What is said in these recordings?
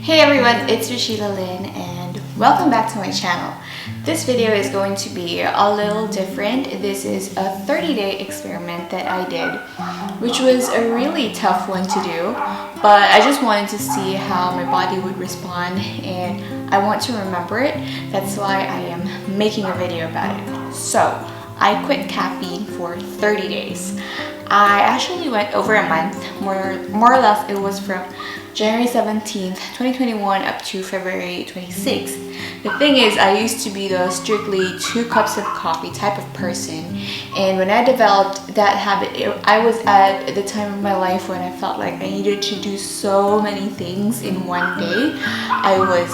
Hey everyone, it's Rashida Lynn and welcome back to my channel. This video is going to be a little different. This is a 30-day experiment that I did, which was a really tough one to do, but I just wanted to see how my body would respond and I want to remember it. That's why I am making a video about it. So, I quit caffeine for 30 days. I actually went over a month, more or less it was from January 17th, 2021 up to February 26th. The thing is, I used to be the strictly 2 cups of coffee type of person, and when I developed that habit, I was at the time of my life when I felt like I needed to do so many things in one day. I was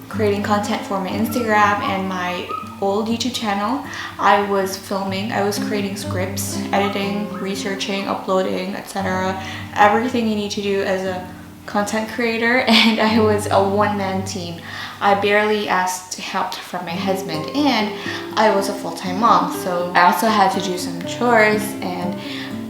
creating content for my Instagram and my old YouTube channel. I was filming, I was creating scripts, editing, researching, uploading, etc. Everything you need to do as a content creator, and I was a one-man team. I barely asked help from my husband, and I was a full-time mom, so I also had to do some chores and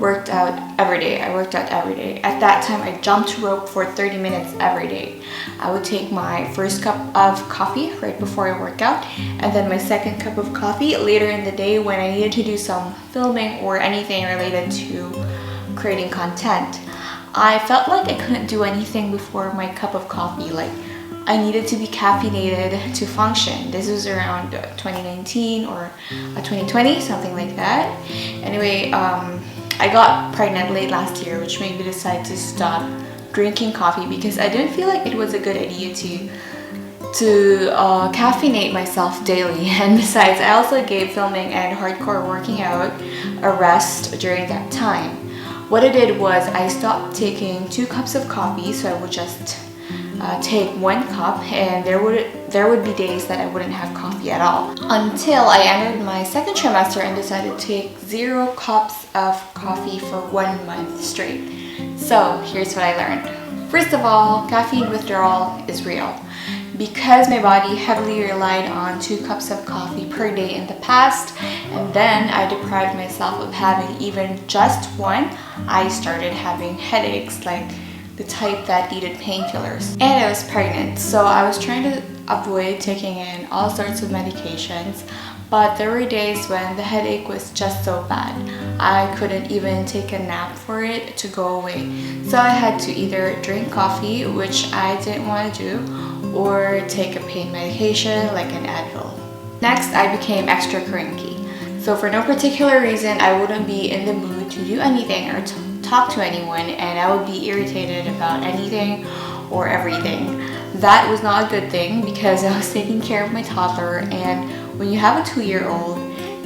worked out every day. I worked out every day. At that time, I jumped rope for 30 minutes every day. I would take my first cup of coffee right before I work out, and then my second cup of coffee later in the day when I needed to do some filming or anything related to creating content. I felt like I couldn't do anything before my cup of coffee. Like, I needed to be caffeinated to function. This was around 2019 or 2020, something like that. Anyway, I got pregnant late last year, which made me decide to stop drinking coffee because I didn't feel like it was a good idea to caffeinate myself daily. And besides, I also gave filming and hardcore working out a rest during that time. What I did was I stopped taking 2 cups of coffee, so I would just take 1 cup, and there would be days that I wouldn't have coffee at all. Until I entered my second trimester and decided to take 0 cups of coffee for 1 month straight. So here's what I learned. First of all, caffeine withdrawal is real. Because my body heavily relied on 2 cups of coffee per day in the past, and then I deprived myself of having even just 1, I started having headaches, like the type that needed painkillers. And I was pregnant, so I was trying to avoid taking in all sorts of medications, but there were days when the headache was just so bad. I couldn't even take a nap for it to go away. So I had to either drink coffee, which I didn't want to do, or take a pain medication like an Advil. Next, I became extra cranky. So for no particular reason, I wouldn't be in the mood to do anything or to talk to anyone, and I would be irritated about anything or everything. That was not a good thing because I was taking care of my toddler, and when you have a 2-year-old,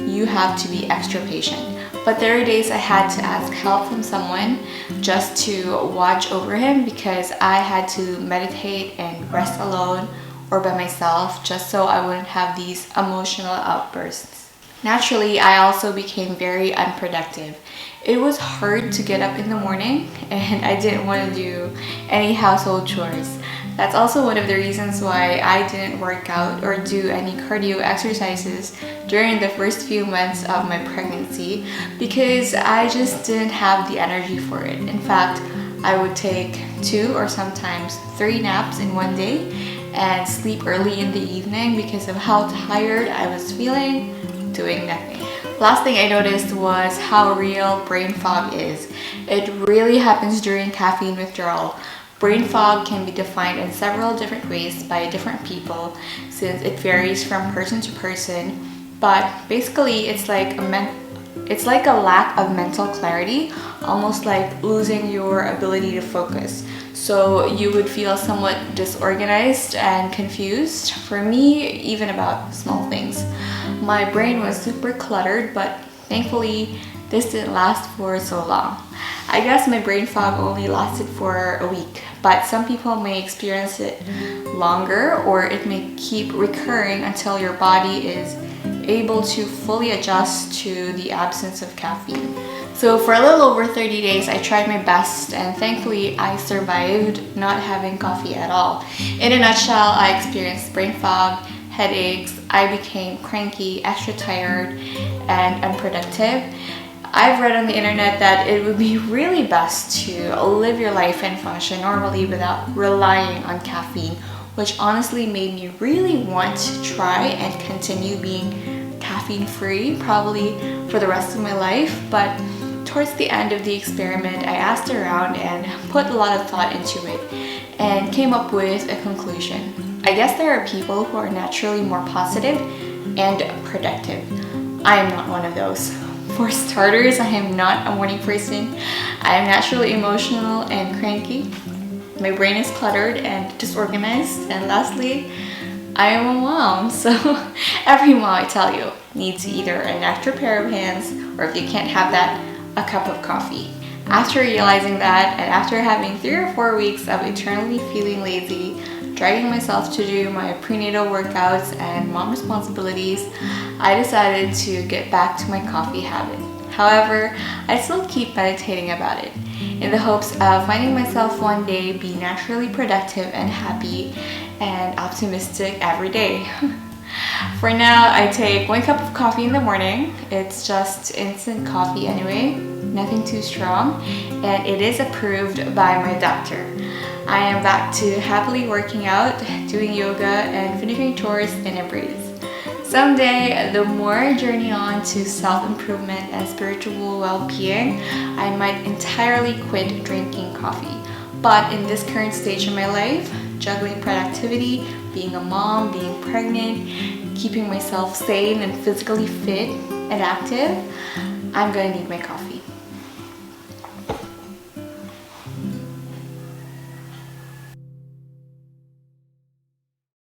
you have to be extra patient. But there are days I had to ask help from someone just to watch over him because I had to meditate and rest alone or by myself just so I wouldn't have these emotional outbursts. Naturally, I also became very unproductive. It was hard to get up in the morning, and I didn't want to do any household chores. That's also one of the reasons why I didn't work out or do any cardio exercises during the first few months of my pregnancy because I just didn't have the energy for it. In fact, I would take 2 or sometimes 3 naps in one day and sleep early in the evening because of how tired I was feeling doing nothing. Last thing I noticed was how real brain fog is. It really happens during caffeine withdrawal. Brain fog can be defined in several different ways by different people since it varies from person to person, but basically it's like a lack of mental clarity, almost like losing your ability to focus. So you would feel somewhat disorganized and confused, for me, even about small things. My brain was super cluttered, but thankfully this didn't last for so long. I guess my brain fog only lasted for a week, but some people may experience it longer, or it may keep recurring until your body is able to fully adjust to the absence of caffeine. So for a little over 30 days, I tried my best, and thankfully I survived not having coffee at all. In a nutshell, I experienced brain fog, headaches, I became cranky, extra tired, and unproductive. I've read on the internet that it would be really best to live your life and function normally without relying on caffeine, which honestly made me really want to try and continue being caffeine free, probably for the rest of my life. But towards the end of the experiment, I asked around and put a lot of thought into it and came up with a conclusion. I guess there are people who are naturally more positive and productive. I am not one of those. For starters, I am not a morning person. I am naturally emotional and cranky. My brain is cluttered and disorganized. And lastly, I am a mom. So every mom, I tell you, needs either an extra pair of hands, or if you can't have that, a cup of coffee. After realizing that, and after having 3 or 4 weeks of eternally feeling lazy, dragging myself to do my prenatal workouts and mom responsibilities, I decided to get back to my coffee habit. However, I still keep meditating about it, in the hopes of finding myself one day be naturally productive and happy and optimistic every day. For now, I take 1 cup of coffee in the morning. It's just instant coffee anyway, nothing too strong, and it is approved by my doctor. I am back to happily working out, doing yoga, and finishing chores in a breeze. Someday, the more I journey on to self-improvement and spiritual well-being, I might entirely quit drinking coffee. But in this current stage of my life, juggling productivity, being a mom, being pregnant, keeping myself sane and physically fit and active, I'm gonna need my coffee.